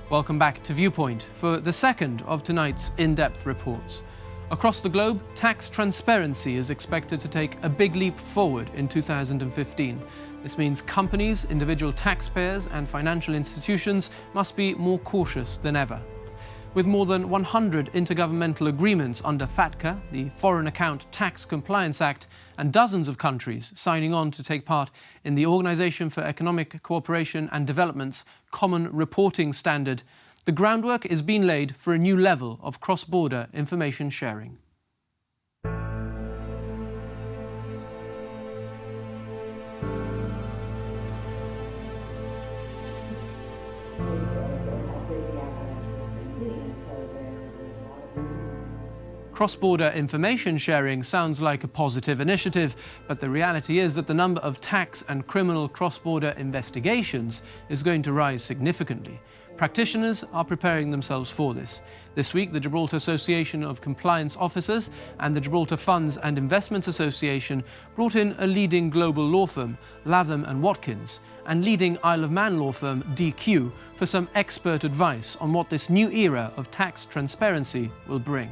Welcome back to Viewpoint for the second of tonight's in-depth reports. Across the globe, tax transparency is expected to take a big leap forward in 2015. This means companies, individual taxpayers and financial institutions must be more cautious than ever. With more than 100 intergovernmental agreements under FATCA, the Foreign Account Tax Compliance Act, and dozens of countries signing on to take part in the Organisation for Economic Cooperation and Development's Common Reporting Standard, the groundwork is being laid for a new level of cross-border information sharing. Cross-border information sharing sounds like a positive initiative, but the reality is that the number of tax and criminal cross-border investigations is going to rise significantly. Practitioners are preparing themselves for this. This week, the Gibraltar Association of Compliance Officers and the Gibraltar Funds and Investments Association brought in a leading global law firm, Latham & Watkins, and leading Isle of Man law firm, DQ, for some expert advice on what this new era of tax transparency will bring.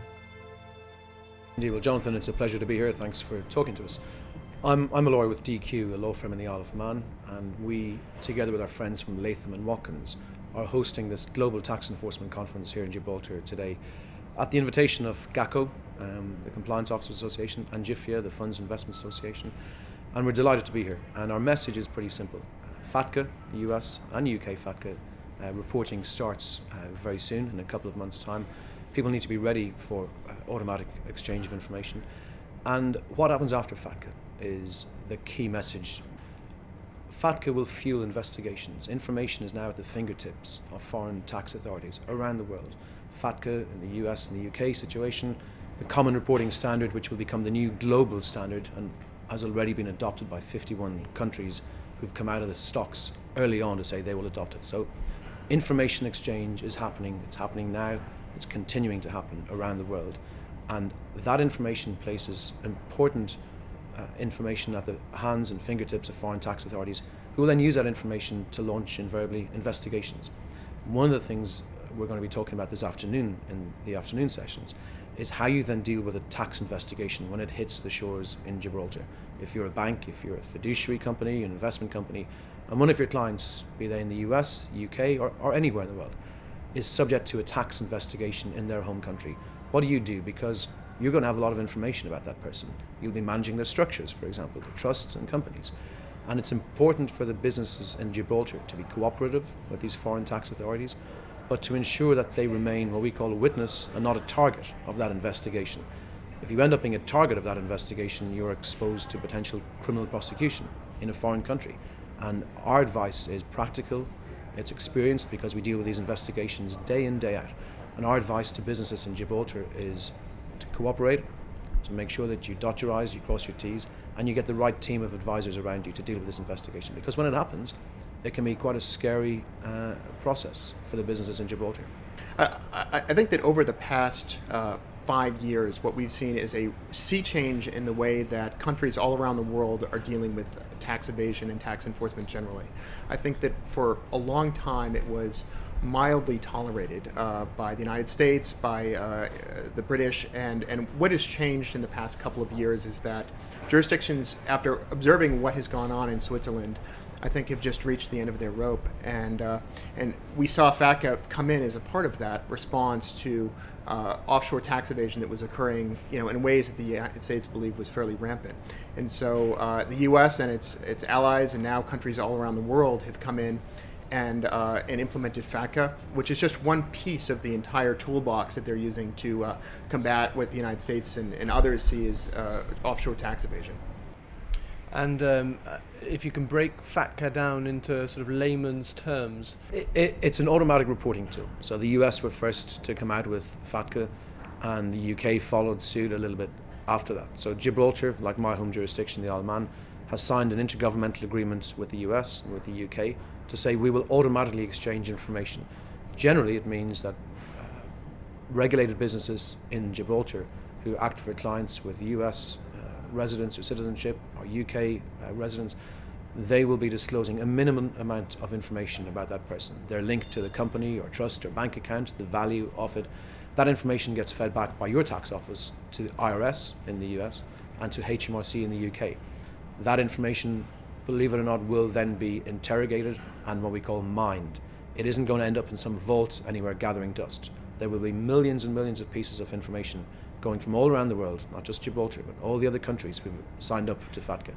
Indeed, well, Jonathan, it's a pleasure to be here. Thanks for talking to us. I'm a lawyer with DQ, a law firm in the Isle of Man, and we, together with our friends from Latham & Watkins, are hosting this Global Tax Enforcement Conference here in Gibraltar today at the invitation of GACO, the Compliance Officers Association, and GIFIA, the Funds Investment Association, and we're delighted to be here. And our message is pretty simple. FATCA, the US and UK FATCA reporting starts very soon, in a couple of months' time. People need to be ready for automatic exchange of information. And what happens after FATCA is the key message. FATCA will fuel investigations. Information is now at the fingertips of foreign tax authorities around the world. FATCA in the US and the UK situation, the Common Reporting Standard, which will become the new global standard and has already been adopted by 51 countries who've come out of the stocks early on to say they will adopt it. So information exchange is happening. It's happening now. It's continuing to happen around the world, and that information places important information at the hands and fingertips of foreign tax authorities, who will then use that information to launch invariably investigations. One of the things we're going to be talking about this afternoon in the afternoon sessions is how you then deal with a tax investigation when it hits the shores in Gibraltar. If you're a bank, if you're a fiduciary company, an investment company, and one of your clients, be they in the US, UK, or anywhere in the world, is subject to a tax investigation in their home country. What do you do? Because you're going to have a lot of information about that person. You'll be managing their structures, for example, their trusts and companies. And it's important for the businesses in Gibraltar to be cooperative with these foreign tax authorities, but to ensure that they remain what we call a witness and not a target of that investigation. If you end up being a target of that investigation, you're exposed to potential criminal prosecution in a foreign country. And our advice is practical. It's experienced because we deal with these investigations day in, day out. And our advice to businesses in Gibraltar is to cooperate, to make sure that you dot your I's, you cross your T's, and you get the right team of advisors around you to deal with this investigation. Because when it happens, it can be quite a scary process for the businesses in Gibraltar. I think that over the past 5 years, what we've seen is a sea change in the way that countries all around the world are dealing with tax evasion and tax enforcement generally. I think that for a long time it was mildly tolerated by the United States, by the British, and what has changed in the past couple of years is that jurisdictions, after observing what has gone on in Switzerland, I think have just reached the end of their rope, and we saw FATCA come in as a part of that response to offshore tax evasion that was occurring, in ways that the United States believed was fairly rampant. And so the U.S. and its allies, and now countries all around the world, have come in and implemented FATCA, which is just one piece of the entire toolbox that they're using to combat what the United States and others see as offshore tax evasion. And if you can break FATCA down into sort of layman's terms. It's an automatic reporting tool. So the US were first to come out with FATCA, and the UK followed suit a little bit after that. So Gibraltar, like my home jurisdiction, the Isle of Man, has signed an intergovernmental agreement with the US and with the UK to say we will automatically exchange information. Generally, it means that regulated businesses in Gibraltar who act for clients with US residence or citizenship or UK residents, they will be disclosing a minimum amount of information about that person. Their link to the company or trust or bank account, the value of it. That information gets fed back by your tax office to the IRS in the US and to HMRC in the UK. That information, believe it or not, will then be interrogated and what we call mined. It isn't going to end up in some vault anywhere gathering dust. There will be millions and millions of pieces of information going from all around the world, not just Gibraltar, but all the other countries who've signed up to FATCA,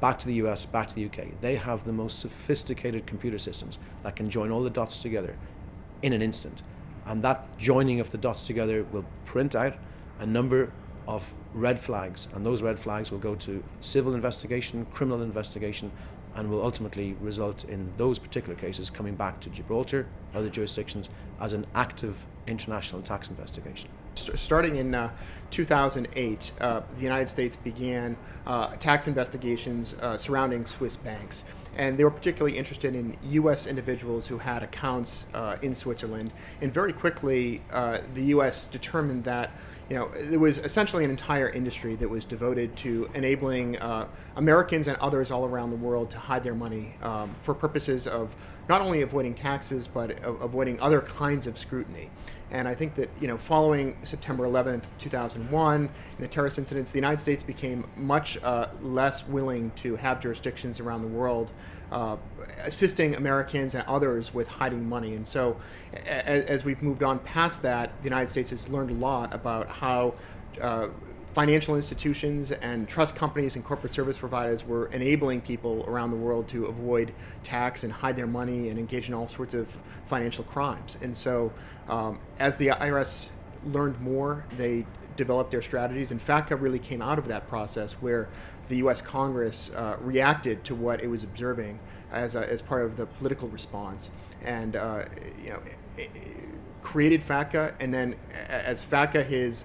back to the US, back to the UK. They have the most sophisticated computer systems that can join all the dots together in an instant. And that joining of the dots together will print out a number of red flags, and those red flags will go to civil investigation, criminal investigation, and will ultimately result in those particular cases coming back to Gibraltar, other jurisdictions, as an active international tax investigation. Starting in 2008, the United States began tax investigations surrounding Swiss banks. And they were particularly interested in U.S. individuals who had accounts in Switzerland. And very quickly, the U.S. determined that there was essentially an entire industry that was devoted to enabling Americans and others all around the world to hide their money for purposes of not only avoiding taxes, but avoiding other kinds of scrutiny. And I think that, following September 11th, 2001, and the terrorist incidents, the United States became much less willing to have jurisdictions around the world assisting Americans and others with hiding money. And so as we've moved on past that, the United States has learned a lot about how financial institutions and trust companies and corporate service providers were enabling people around the world to avoid tax and hide their money and engage in all sorts of financial crimes. And so as the IRS learned more, they developed their strategies, and FATCA really came out of that process where the U.S. Congress reacted to what it was observing as part of the political response, and created FATCA. And then as FATCA has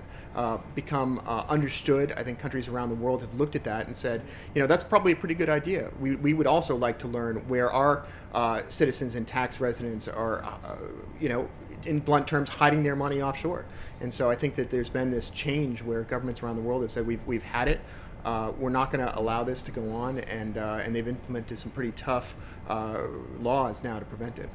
become understood, I think countries around the world have looked at that and said, that's probably a pretty good idea. We would also like to learn where our citizens and tax residents are, in blunt terms, hiding their money offshore. And so I think that there's been this change where governments around the world have said, we've had it. We're not going to allow this to go on, and they've implemented some pretty tough laws now to prevent it.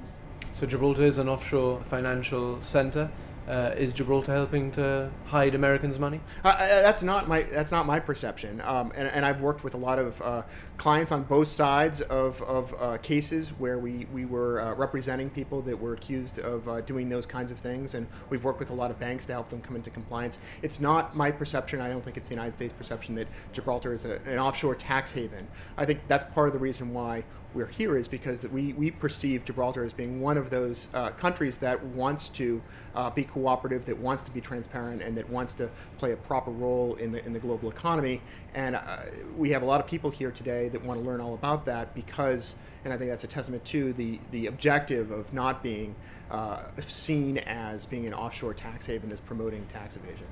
So Gibraltar is an offshore financial center. Is Gibraltar helping to hide Americans' money? That's not my perception. And I've worked with a lot of clients on both sides of cases where we were representing people that were accused of doing those kinds of things, and we've worked with a lot of banks to help them come into compliance. It's not my perception. I don't think it's the United States' perception that Gibraltar is an offshore tax haven. I think that's part of the reason why we're here, is because that we perceive Gibraltar as being one of those countries that wants to be cooperative, that wants to be transparent, and that wants to play a proper role in the global economy. And we have a lot of people here today that want to learn all about that because, and I think that's a testament to the objective of not being seen as being an offshore tax haven that's promoting tax evasion.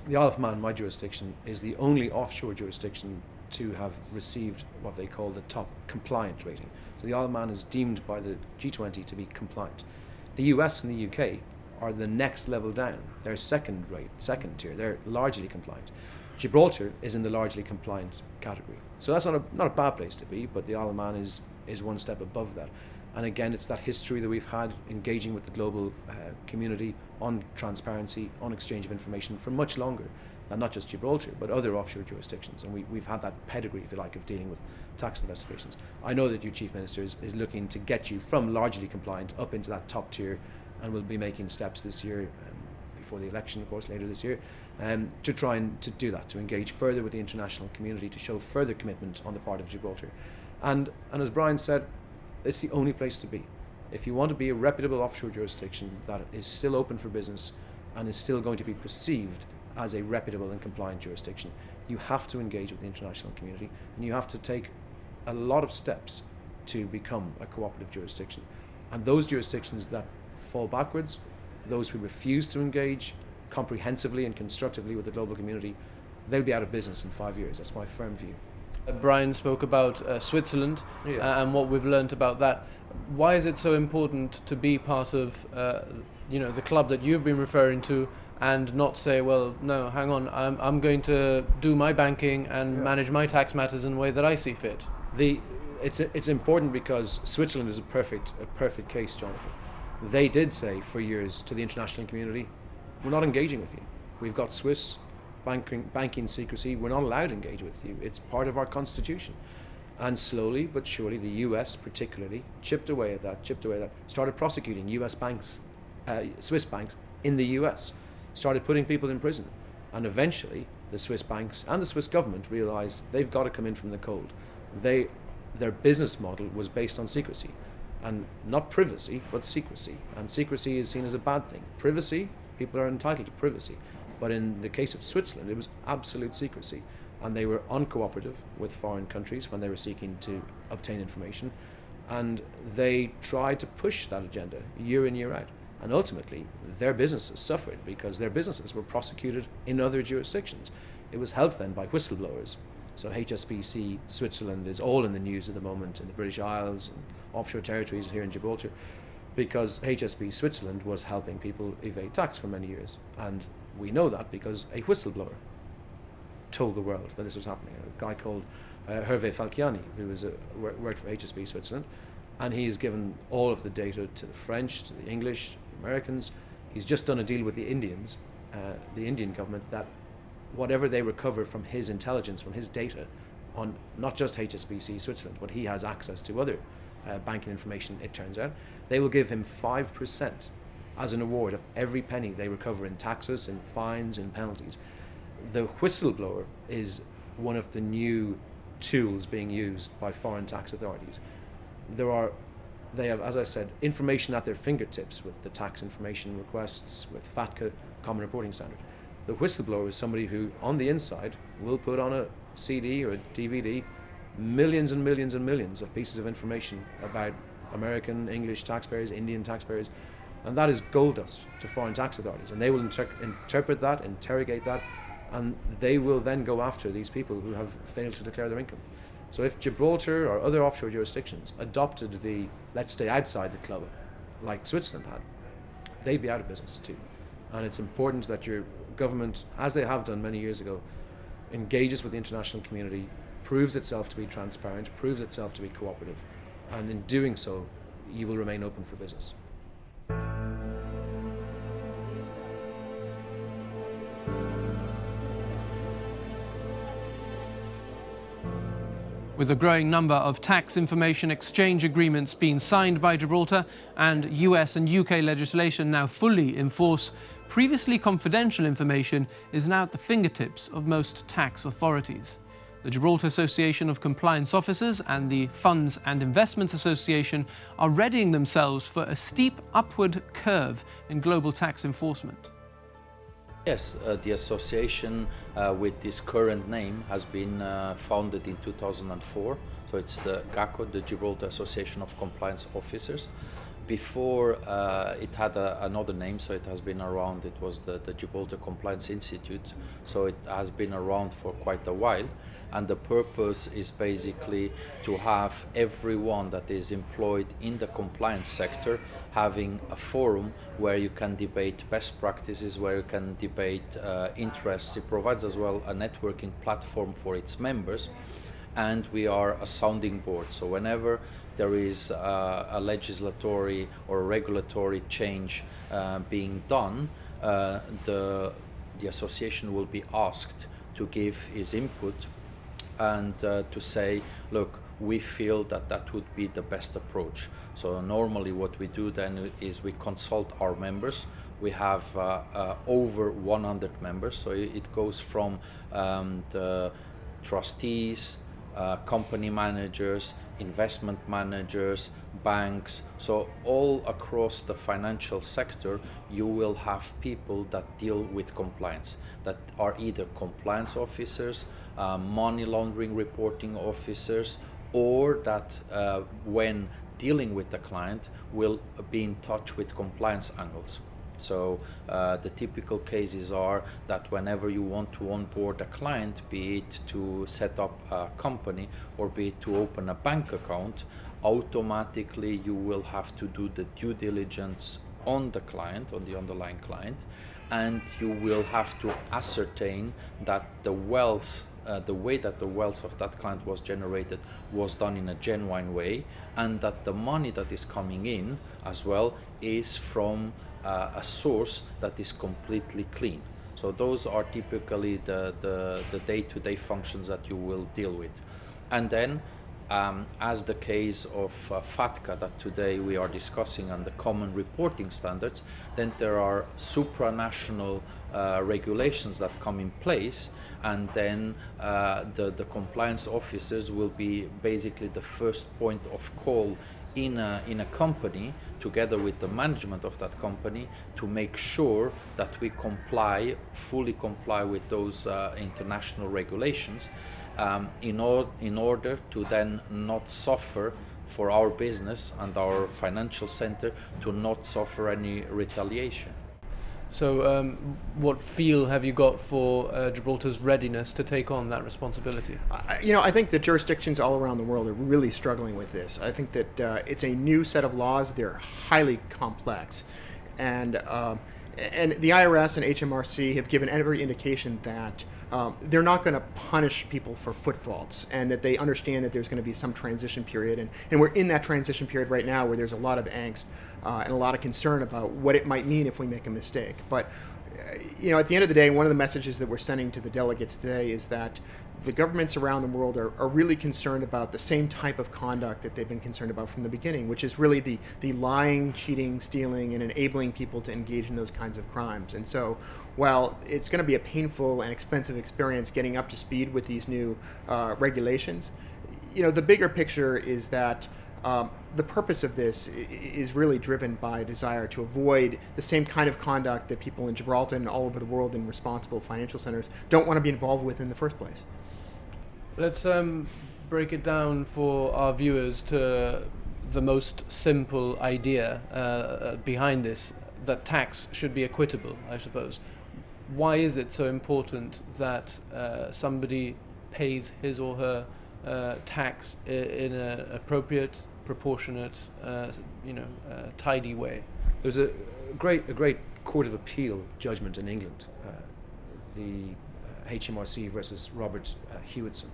The Isle of Man, my jurisdiction, is the only offshore jurisdiction to have received what they call the top compliant rating. So the Isle of Man is deemed by the G20 to be compliant. The US and the UK are the next level down. They're second tier. They're largely compliant. Gibraltar is in the largely compliant category. So that's not a bad place to be, but the Isle of Man is one step above that. And again, it's that history that we've had engaging with the global community on transparency, on exchange of information for much longer than not just Gibraltar, but other offshore jurisdictions. And we've had that pedigree, if you like, of dealing with tax investigations. I know that your Chief Minister is looking to get you from largely compliant up into that top tier, and will be making steps this year, before the election, of course, later this year, to try and to do that, to engage further with the international community, to show further commitment on the part of Gibraltar. And as Brian said, it's the only place to be. If you want to be a reputable offshore jurisdiction that is still open for business and is still going to be perceived as a reputable and compliant jurisdiction, you have to engage with the international community, and you have to take a lot of steps to become a cooperative jurisdiction. And those jurisdictions that fall backwards, those who refuse to engage comprehensively and constructively with the global community, they'll be out of business in 5 years. That's my firm view. Brian spoke about Switzerland and what we've learned about that. Why is it so important to be part of the club that you've been referring to, and not say, well, no, hang on, I'm going to do my banking and manage my tax matters in the way that I see fit? It's important because Switzerland is a perfect case, Jonathan. They did say for years to the international community, we're not engaging with you. We've got Swiss banking secrecy. We're not allowed to engage with you. It's part of our constitution. And slowly but surely, the US particularly chipped away at that, started prosecuting US banks, Swiss banks in the US, started putting people in prison. And eventually, the Swiss banks and the Swiss government realized they've got to come in from the cold. Their business model was based on secrecy. And not privacy, but secrecy. And secrecy is seen as a bad thing. Privacy, people are entitled to privacy. But in the case of Switzerland, it was absolute secrecy. And they were uncooperative with foreign countries when they were seeking to obtain information. And they tried to push that agenda year in, year out. And ultimately, their businesses suffered because their businesses were prosecuted in other jurisdictions. It was helped then by whistleblowers. So HSBC Switzerland is all in the news at the moment in the British Isles and offshore territories here in Gibraltar, because HSBC Switzerland was helping people evade tax for many years. And we know that because a whistleblower told the world that this was happening. A guy called Hervé Falciani, who worked for HSBC Switzerland, and he has given all of the data to the French, to the English, the Americans. He's just done a deal with the Indians, the Indian government, that whatever they recover from his intelligence, from his data on not just HSBC Switzerland, but he has access to other banking information, it turns out, they will give him 5% as an award of every penny they recover in taxes, in fines, in penalties. The whistleblower is one of the new tools being used by foreign tax authorities. They have, as I said, information at their fingertips with the tax information requests, with FATCA, Common Reporting Standard. The whistleblower is somebody who, on the inside, will put on a CD or a DVD millions and millions and millions of pieces of information about American, English taxpayers, Indian taxpayers, and that is gold dust to foreign tax authorities. And they will interpret that, interrogate that, and they will then go after these people who have failed to declare their income. So if Gibraltar or other offshore jurisdictions adopted the let's stay outside the club, like Switzerland had, they'd be out of business too. And it's important that your government, as they have done many years ago, engages with the international community, proves itself to be transparent, proves itself to be cooperative, and in doing so, you will remain open for business. With a growing number of tax information exchange agreements being signed by Gibraltar and US and UK legislation now fully in force, previously confidential information is now at the fingertips of most tax authorities. The Gibraltar Association of Compliance Officers and the Funds and Investments Association are readying themselves for a steep upward curve in global tax enforcement. Yes, the association with this current name has been founded in 2004. So it's the GACO, the Gibraltar Association of Compliance Officers. Before it had another name, so it has been around. It was the Gibraltar Compliance Institute. So it has been around for quite a while. And the purpose is basically to have everyone that is employed in the compliance sector having a forum where you can debate best practices, where you can debate interests. It provides as well a networking platform for its members. And we are a sounding board. So whenever there is a legislatory or regulatory change being done, the association will be asked to give his input and to say, look, we feel that that would be the best approach. So normally what we do then is we consult our members. We have over 100 members, so it goes from the trustees, company managers, investment managers, banks. So all across the financial sector, you will have people that deal with compliance, that are either compliance officers, money laundering reporting officers, or that when dealing with the client will be in touch with compliance angles. So the typical cases are that whenever you want to onboard a client, be it to set up a company or be it to open a bank account, automatically you will have to do the due diligence on the client, on the underlying client, and you will have to ascertain that the wealth the way that the wealth of that client was generated was done in a genuine way, and that the money that is coming in as well is from a source that is completely clean. So those are typically the day-to-day functions that you will deal with. And then, as the case of FATCA that today we are discussing and the common reporting standards, then there are supranational regulations that come in place, and then the compliance officers will be basically the first point of call in a company, together with the management of that company, to make sure that we fully comply with those international regulations, in order to then not suffer, for our business and our financial center to not suffer any retaliation. So what feel have you got for Gibraltar's readiness to take on that responsibility? I think that jurisdictions all around the world are really struggling with this. I think that it's a new set of laws. They're highly complex. And the IRS and HMRC have given every indication that they're not going to punish people for foot faults, and that they understand that there's going to be some transition period. And we're in that transition period right now where there's a lot of angst and a lot of concern about what it might mean if we make a mistake. But at the end of the day, one of the messages that we're sending to the delegates today is that the governments around the world are really concerned about the same type of conduct that they've been concerned about from the beginning, which is really the lying, cheating, stealing, and enabling people to engage in those kinds of crimes. And so while it's going to be a painful and expensive experience getting up to speed with these new regulations, the bigger picture is that the purpose of this is really driven by a desire to avoid the same kind of conduct that people in Gibraltar and all over the world in responsible financial centers don't want to be involved with in the first place. Let's break it down for our viewers to the most simple idea behind this, that tax should be equitable, I suppose. Why is it so important that somebody pays his or her tax in an appropriate, proportionate, tidy way? There's a great Court of Appeal judgment in England, the HMRC versus Robert Hewitson,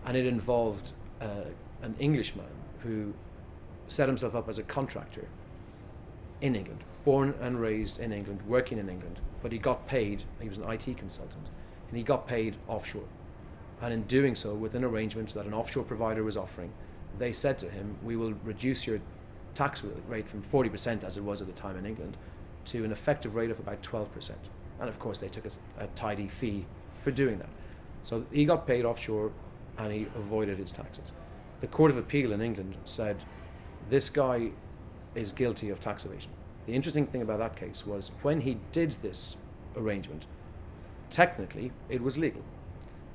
and it involved an Englishman who set himself up as a contractor in England, born and raised in England, working in England, but he got paid, he was an IT consultant, and he got paid offshore. And in doing so, with an arrangement that an offshore provider was offering, they said to him, we will reduce your tax rate from 40%, as it was at the time in England, to an effective rate of about 12%. And of course they took a tidy fee for doing that. So he got paid offshore and he avoided his taxes. The Court of Appeal in England said, this guy is guilty of tax evasion. The interesting thing about that case was when he did this arrangement, technically it was legal.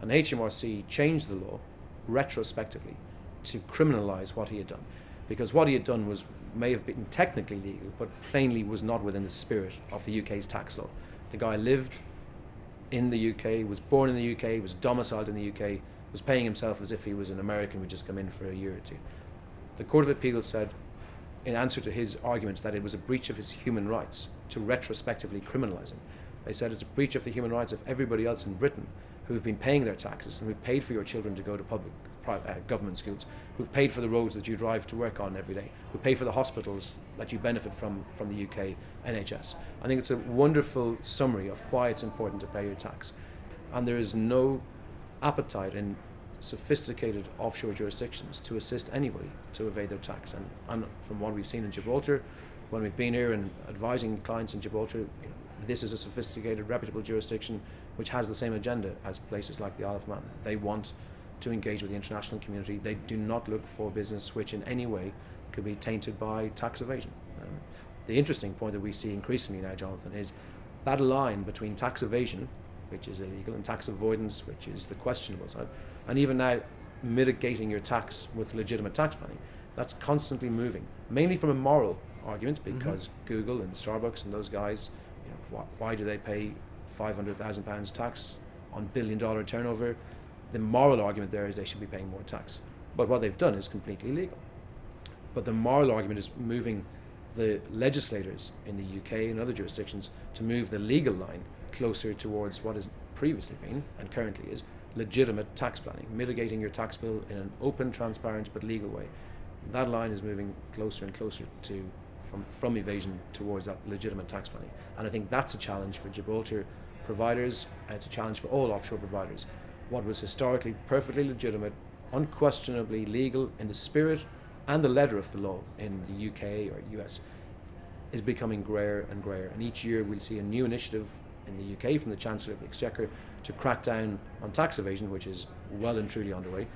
And HMRC changed the law retrospectively to criminalize what he had done. Because what he had done may have been technically legal, but plainly was not within the spirit of the UK's tax law. The guy lived in the UK, was born in the UK, was domiciled in the UK, was paying himself as if he was an American who'd just come in for a year or two. The Court of Appeal said, in answer to his argument, that it was a breach of his human rights to retrospectively criminalize him. They said it's a breach of the human rights of everybody else in Britain who've been paying their taxes and who've paid for your children to go to public government schools, who've paid for the roads that you drive to work on every day, who pay for the hospitals that you benefit from the UK NHS. I think it's a wonderful summary of why it's important to pay your tax. And there is no appetite in sophisticated offshore jurisdictions to assist anybody to evade their tax. And from what we've seen in Gibraltar, when we've been here and advising clients in Gibraltar, this is a sophisticated, reputable jurisdiction which has the same agenda as places like the Isle of Man. They want to engage with the international community. They do not look for business which in any way could be tainted by tax evasion. The interesting point that we see increasingly now, Jonathan, is that line between tax evasion, which is illegal, and tax avoidance, which is the questionable side, and even now mitigating your tax with legitimate tax planning, that's constantly moving, mainly from a moral argument, because Google and Starbucks and those guys, why do they pay £500,000 tax on billion-dollar turnover? The moral argument there is they should be paying more tax. But what they've done is completely legal. But the moral argument is moving the legislators in the UK and other jurisdictions to move the legal line closer towards what has previously been, and currently is, legitimate tax planning, mitigating your tax bill in an open, transparent but legal way. That line is moving closer and closer to from evasion towards that legitimate tax planning. And I think that's a challenge for Gibraltar providers, and it's a challenge for all offshore providers. What was historically perfectly legitimate, unquestionably legal in the spirit and the letter of the law in the UK or US is becoming greyer and greyer. And each year we'll see a new initiative in the UK from the Chancellor of the Exchequer to crack down on tax evasion, which is well and truly underway,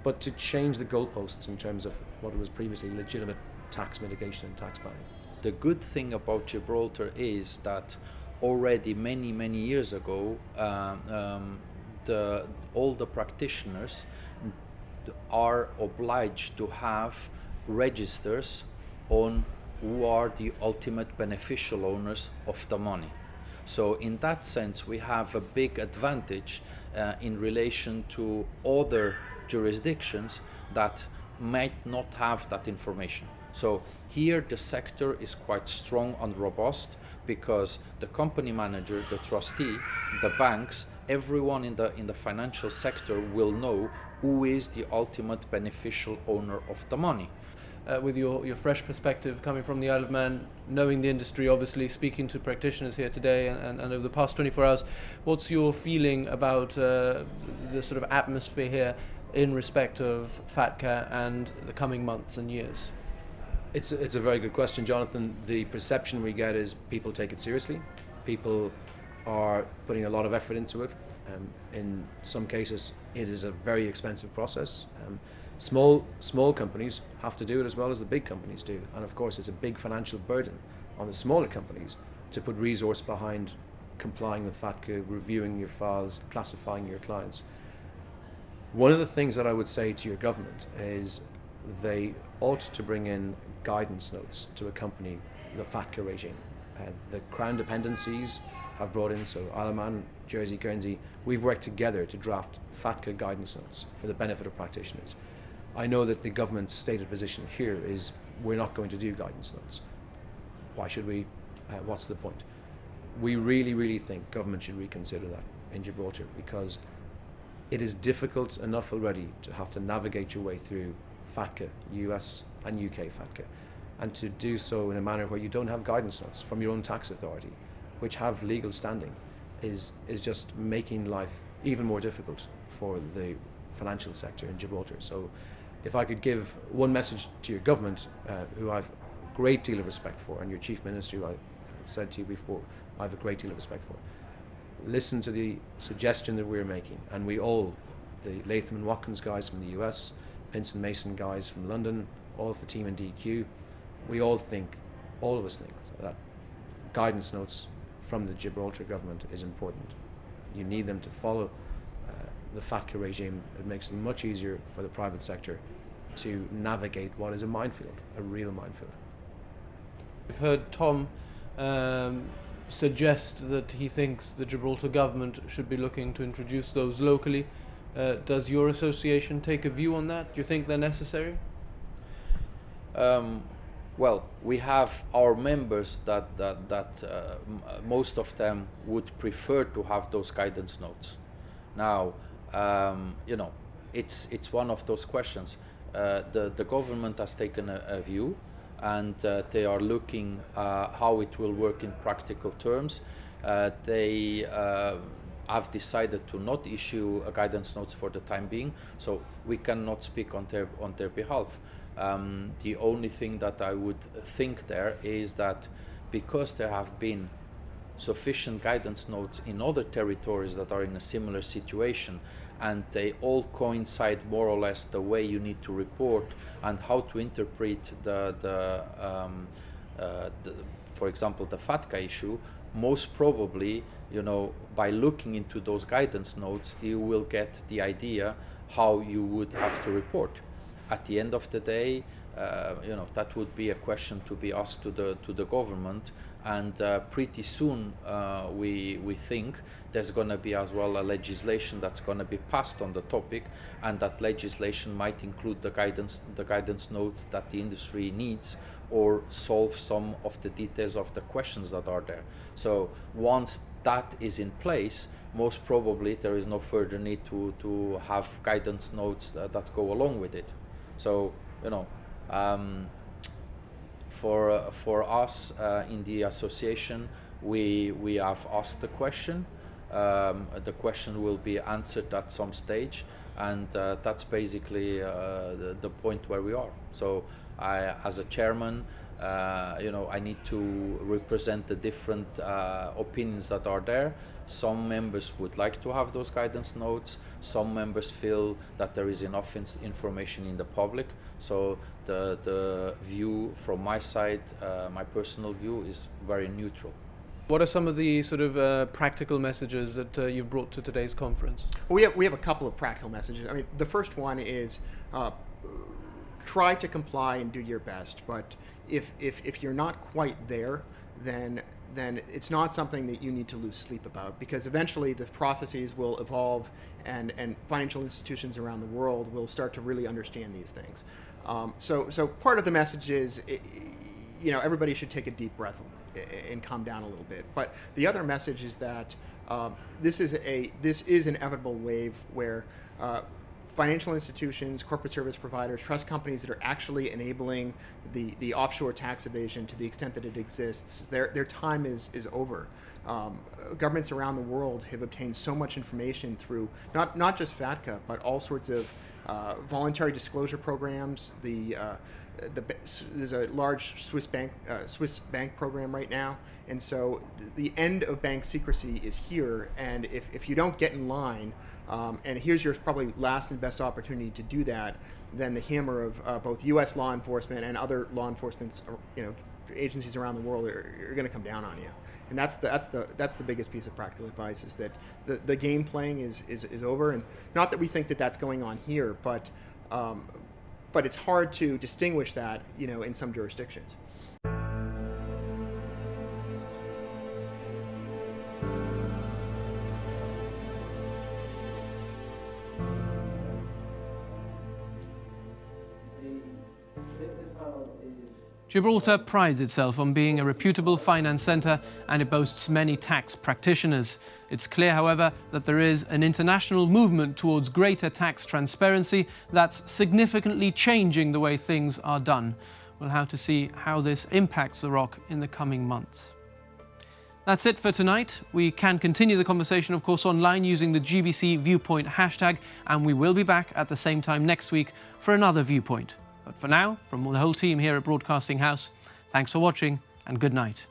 but to change the goalposts in terms of what was previously legitimate tax mitigation and tax planning. The good thing about Gibraltar is that already many years ago, all the practitioners are obliged to have registers on who are the ultimate beneficial owners of the money. So in that sense, we have a big advantage in relation to other jurisdictions that might not have that information. So here the sector is quite strong and robust because the company manager, the trustee, the banks, everyone in the financial sector will know who is the ultimate beneficial owner of the money. With your fresh perspective coming from the Isle of Man, knowing the industry, obviously speaking to practitioners here today and over the past 24 hours, what's your feeling about the sort of atmosphere here in respect of FATCA and the coming months and years? It's a very good question, Jonathan. The perception we get is people take it seriously. People are putting a lot of effort into it. In some cases, it is a very expensive process. Small companies have to do it as well as the big companies do. And of course, it's a big financial burden on the smaller companies to put resource behind complying with FATCA, reviewing your files, classifying your clients. One of the things that I would say to your government is they ought to bring in guidance notes to accompany the FATCA regime. The Crown dependencies have brought in, so Isle of Man, Jersey, Guernsey, we've worked together to draft FATCA guidance notes for the benefit of practitioners. I know that the government's stated position here is we're not going to do guidance notes. Why should we? What's the point? We really think government should reconsider that in Gibraltar, because it is difficult enough already to have to navigate your way through FATCA, US and UK FATCA, and to do so in a manner where you don't have guidance notes from your own tax authority, which have legal standing, is just making life even more difficult for the financial sector in Gibraltar. So if I could give one message to your government, who I've a great deal of respect for, and your Chief Minister, who I said to you before, I have a great deal of respect for, listen to the suggestion that we're making, and we all, the Latham and Watkins guys from the US, Pinson Mason guys from London, all of the team in DQ, we all of us think that guidance notes from the Gibraltar government is important. You need them to follow the FATCA regime. It makes it much easier for the private sector to navigate what is a minefield, a real minefield. We've heard Tom suggest that he thinks the Gibraltar government should be looking to introduce those locally. Does your association take a view on that? Do you think they're necessary? Well, we have our members that most of them would prefer to have those guidance notes. Now, it's one of those questions. The government has taken a view, and they are looking how it will work in practical terms. They have decided to not issue a guidance notes for the time being, so we cannot speak on their behalf. The only thing that I would think there is that because there have been sufficient guidance notes in other territories that are in a similar situation, and they all coincide more or less the way you need to report and how to interpret for example, the FATCA issue, most probably, by looking into those guidance notes, you will get the idea how you would have to report. At the end of the day, that would be a question to be asked to the government, and pretty soon we think there's going to be as well a legislation that's going to be passed on the topic, and that legislation might include the guidance note that the industry needs, or solve some of the details of the questions that are there. So once that is in place, most probably there is no further need to have guidance notes that go along with it. So, you know, for us in the association, we have asked the question. The question will be answered at some stage, and that's basically the point where we are. So I, as a chairman, you know, I need to represent the different opinions that are there. Some members would like to have those guidance notes. Some members feel that there is enough information in the public. So the view from my side, my personal view, is very neutral. What are some of the sort of practical messages that you've brought to today's conference? We have a couple of practical messages. I mean, the first one is try to comply and do your best. But if you're not quite there, then it's not something that you need to lose sleep about, because eventually the processes will evolve, and financial institutions around the world will start to really understand these things. So part of the message is, you know, everybody should take a deep breath and calm down a little bit. But the other message is that this is an inevitable wave where financial institutions, corporate service providers, trust companies that are actually enabling the offshore tax evasion to the extent that it exists, their time is over. Governments around the world have obtained so much information through not just FATCA, but all sorts of voluntary disclosure programs. There's a large Swiss bank program right now, and so the end of bank secrecy is here. And if you don't get in line, and here's your probably last and best opportunity to do that, then the hammer of both U.S. law enforcement and other law enforcement, you know, agencies around the world are going to come down on you. And that's the biggest piece of practical advice, is that the game playing is over. And not that we think that that's going on here, but it's hard to distinguish that, you know, in some jurisdictions. Gibraltar prides itself on being a reputable finance centre, and it boasts many tax practitioners. It's clear, however, that there is an international movement towards greater tax transparency that's significantly changing the way things are done. We'll have to see how this impacts the ROC in the coming months. That's it for tonight. We can continue the conversation, of course, online using the GBC Viewpoint hashtag, and we will be back at the same time next week for another Viewpoint. But for now, from the whole team here at Broadcasting House, thanks for watching and good night.